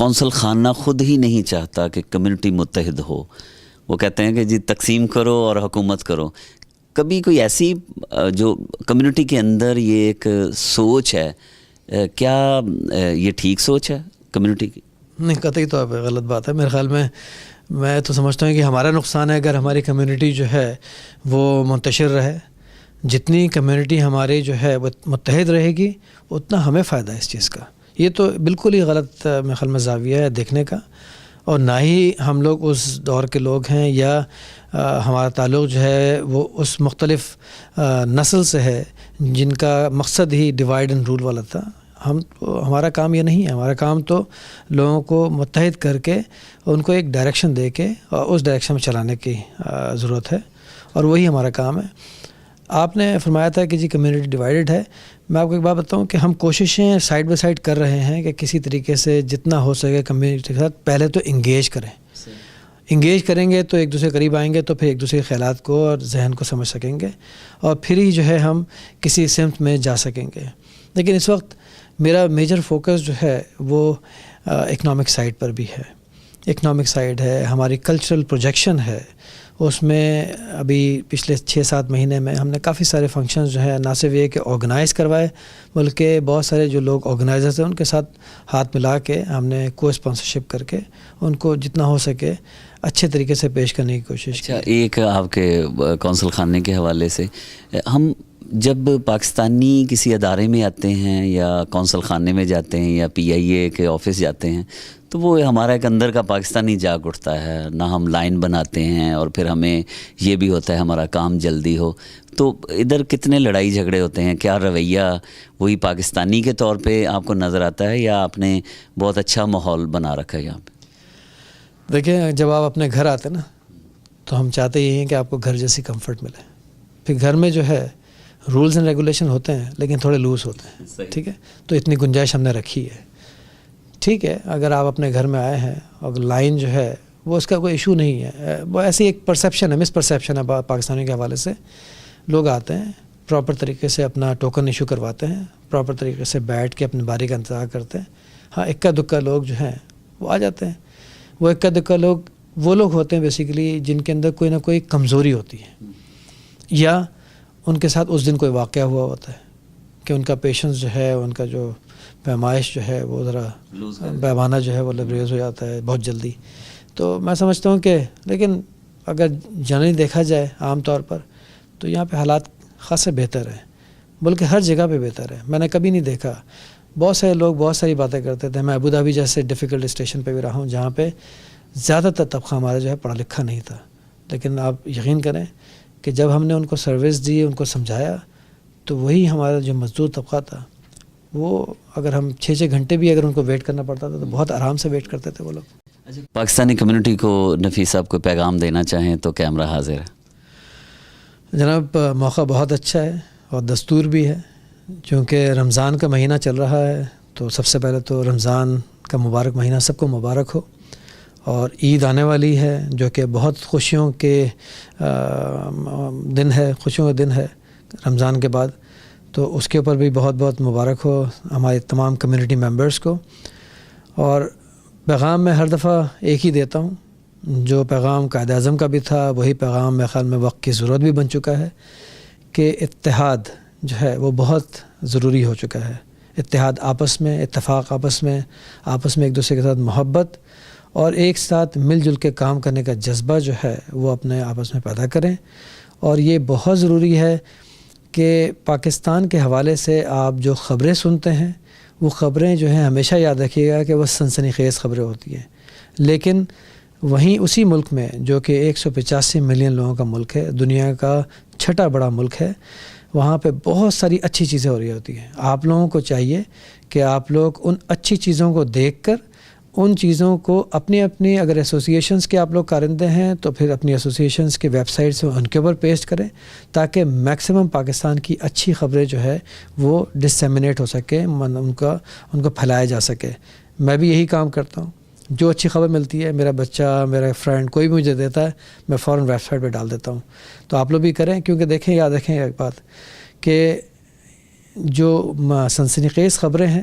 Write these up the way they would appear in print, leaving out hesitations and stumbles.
Council خانہ خود ہی نہیں چاہتا کہ کمیونٹی متحد ہو. وہ کہتے ہیں کہ جی تقسیم کرو اور حکومت کرو. کبھی کوئی ایسی جو کمیونٹی کے اندر یہ ایک سوچ ہے, کیا یہ ٹھیک سوچ ہے کمیونٹی کی؟ نہیں, قطعی طور پہ غلط بات ہے. میرے خیال میں تو سمجھتا ہوں کہ ہمارا نقصان ہے اگر ہماری کمیونٹی جو ہے وہ منتشر رہے. جتنی کمیونٹی ہماری جو ہے وہ متحد رہے گی اتنا ہمیں فائدہ ہے اس چیز کا. یہ تو بالکل ہی غلط میرے خیال میں زاویہ ہے دیکھنے کا, اور نہ ہی ہم لوگ اس دور کے لوگ ہیں یا ہمارا تعلق جو ہے وہ اس مختلف نسل سے ہے جن کا مقصد ہی ڈیوائڈ اینڈ رول والا تھا. ہمارا کام یہ نہیں ہے. ہمارا کام تو لوگوں کو متحد کر کے ان کو ایک ڈائریکشن دے کے اور اس ڈائریکشن میں چلانے کی ضرورت ہے, اور وہی ہمارا کام ہے. آپ نے فرمایا تھا کہ جی کمیونٹی ڈیوائیڈڈ ہے. میں آپ کو ایک بات بتاؤں کہ ہم کوششیں سائڈ بائی سائڈ کر رہے ہیں کہ کسی طریقے سے جتنا ہو سکے کمیونٹی کے ساتھ پہلے تو انگیج کریں. انگیج کریں گے تو ایک دوسرے قریب آئیں گے, تو پھر ایک دوسرے کے خیالات کو اور ذہن کو سمجھ سکیں گے, اور پھر ہی جو ہے ہم کسی سمت میں جا سکیں گے. لیکن اس وقت میرا میجر فوکس جو ہے وہ اکنامک سائڈ پر بھی ہے. اکنامک سائڈ ہے, ہماری کلچرل پروجیکشن ہے. اس میں ابھی پچھلے 6-7 مہینے میں ہم نے کافی سارے فنکشنز جو ہیں نہ صرف یہ کہ آرگنائز کروائے, بلکہ بہت سارے جو لوگ آرگنائزرز ہیں ان کے ساتھ ہاتھ ملا کے ہم نے کو اسپانسرشپ کر کے ان کو جتنا ہو سکے اچھے طریقے سے پیش کرنے کی کوشش کی. ایک آپ کے کونسل خانے کے حوالے سے, ہم جب پاکستانی کسی ادارے میں آتے ہیں یا کونسل خانے میں جاتے ہیں یا PIA کے آفس جاتے ہیں تو وہ ہمارا ایک اندر کا پاکستانی جاگ اٹھتا ہے. نہ ہم لائن بناتے ہیں اور پھر ہمیں یہ بھی ہوتا ہے ہمارا کام جلدی ہو. تو ادھر کتنے لڑائی جھگڑے ہوتے ہیں, کیا رویہ وہی پاکستانی کے طور پہ آپ کو نظر آتا ہے یا آپ نے بہت اچھا ماحول بنا رکھا ہے یہاں پہ؟ دیکھیں, جب آپ اپنے گھر آتے نا تو ہم چاہتے ہی ہیں کہ آپ کو گھر جیسی کمفرٹ ملے. پھر گھر میں جو ہے رولز اینڈ ریگولیشن ہوتے ہیں لیکن تھوڑے لوز ہوتے ہیں, ٹھیک ہے. تو اتنی گنجائش ہم نے رکھی ہے. ٹھیک ہے, اگر آپ اپنے گھر میں آئے ہیں اور لائن جو ہے وہ اس کا کوئی ایشو نہیں ہے, وہ ایسی ایک پرسیپشن ہے, مس پرسیپشن ہے پاکستانیوں کے حوالے سے. لوگ آتے ہیں پراپر طریقے سے اپنا ٹوکن ایشو کرواتے ہیں, پراپر طریقے سے بیٹھ کے اپنی باری کا انتظار کرتے ہیں. ہاں, اکا دکا لوگ جو ہیں وہ آ جاتے ہیں. وہ اکا دکا لوگ وہ لوگ ہوتے ہیں بیسیکلی جن کے اندر کوئی نہ کوئی کمزوری ہوتی ہے, یا ان کے ساتھ اس دن کوئی واقعہ ہوا ہوتا ہے کہ ان کا پیشنس جو ہے, ان کا جو پیمائش جو ہے وہ ذرا پیمانہ جو ہے وہ لبریز ہو جاتا ہے بہت جلدی. تو میں سمجھتا ہوں کہ لیکن اگر جنرلی دیکھا جائے عام طور پر تو یہاں پہ حالات خاصے بہتر ہیں, بلکہ ہر جگہ پہ بہتر ہے. میں نے کبھی نہیں دیکھا, بہت سارے لوگ بہت ساری باتیں کرتے تھے. میں ابوظہبی جیسے ڈیفیکلٹ اسٹیشن پہ بھی رہا ہوں جہاں پہ زیادہ تر طبقہ ہمارا جو ہے پڑھا لکھا نہیں تھا, لیکن آپ یقین کریں کہ جب ہم نے ان کو سروس دی, ان کو سمجھایا, تو وہی ہمارا جو مزدور طبقہ تھا وہ اگر ہم 6 گھنٹے بھی اگر ان کو ویٹ کرنا پڑتا تھا تو بہت آرام سے ویٹ کرتے تھے وہ لوگ. پاکستانی کمیونٹی کو نفیس صاحب کو پیغام دینا چاہیں تو کیمرہ حاضر ہے. جناب, موقع بہت اچھا ہے اور دستور بھی ہے, چونکہ رمضان کا مہینہ چل رہا ہے. تو سب سے پہلے تو رمضان کا مبارک مہینہ سب کو مبارک ہو, اور عید آنے والی ہے جو کہ بہت خوشیوں کے دن ہے, خوشیوں کا دن ہے رمضان کے بعد. تو اس کے اوپر بھی بہت بہت مبارک ہو ہمارے تمام کمیونٹی ممبرز کو. اور پیغام میں ہر دفعہ ایک ہی دیتا ہوں, جو پیغام قائد اعظم کا بھی تھا وہی پیغام میرے خیال میں وقت کی ضرورت بھی بن چکا ہے, کہ اتحاد جو ہے وہ بہت ضروری ہو چکا ہے. اتحاد آپس میں, اتفاق آپس میں ایک دوسرے کے ساتھ محبت اور ایک ساتھ مل جل کے کام کرنے کا جذبہ جو ہے وہ اپنے آپس میں پیدا کریں. اور یہ بہت ضروری ہے کہ پاکستان کے حوالے سے آپ جو خبریں سنتے ہیں وہ خبریں جو ہیں ہمیشہ یاد رکھیے گا کہ وہ سنسنی خیز خبریں ہوتی ہیں, لیکن وہیں اسی ملک میں جو کہ 185 ملین لوگوں کا ملک ہے, دنیا کا 6واں بڑا ملک ہے, وہاں پہ بہت ساری اچھی چیزیں ہو رہی ہوتی ہیں. آپ لوگوں کو چاہیے کہ آپ لوگ ان اچھی چیزوں کو دیکھ کر ان چیزوں کو اپنی اپنی, اگر ایسوسیشنز کے آپ لوگ کارندے ہیں تو پھر اپنی ایسوسیشنز کے ویب سائٹ سے ان کے اوپر پیسٹ کریں, تاکہ میکسیمم پاکستان کی اچھی خبریں جو ہے وہ ڈسیمینیٹ ہو سکے, ان کو پھیلایا جا سکے. میں بھی یہی کام کرتا ہوں. جو اچھی خبر ملتی ہے, میرا بچہ, میرا فرینڈ کوئی بھی مجھے دیتا ہے, میں فوراً ویب سائٹ پہ ڈال دیتا ہوں. تو آپ لوگ بھی کریں, کیونکہ دیکھیں, یاد رکھیں ایک بات کہ جو سنسنی خیز خبریں ہیں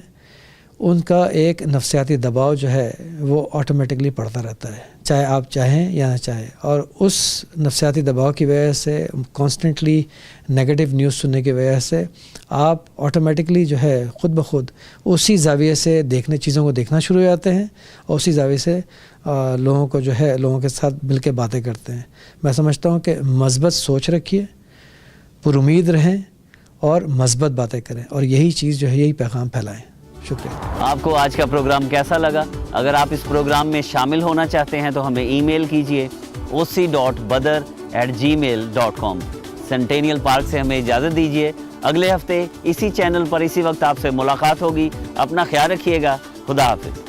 ان کا ایک نفسیاتی دباؤ جو ہے وہ آٹومیٹکلی پڑتا رہتا ہے، چاہے آپ چاہیں یا نہ چاہیں، اور اس نفسیاتی دباؤ کی وجہ سے کانسٹنٹلی نیگیٹو نیوز سننے کی وجہ سے آپ آٹومیٹکلی جو ہے خود بخود اسی زاویے سے چیزوں کو دیکھنا شروع ہو جاتے ہیں، اور اسی زاویے سے لوگوں کو جو ہے لوگوں کے ساتھ مل کے باتیں کرتے ہیں۔ میں سمجھتا ہوں کہ مثبت سوچ رکھیے، پر امید رہیں اور مثبت باتیں کریں، اور یہی چیز جو ہے یہی پیغام پھیلائیں۔ شکریہ۔ آپ کو آج کا پروگرام کیسا لگا؟ اگر آپ اس پروگرام میں شامل ہونا چاہتے ہیں تو ہمیں ای میل کیجئے oc.badr@gmail.com۔ سینٹینیل پارک سے ہمیں اجازت دیجیے، اگلے ہفتے اسی چینل پر اسی وقت آپ سے ملاقات ہوگی۔ اپنا خیال رکھیے گا، خدا حافظ۔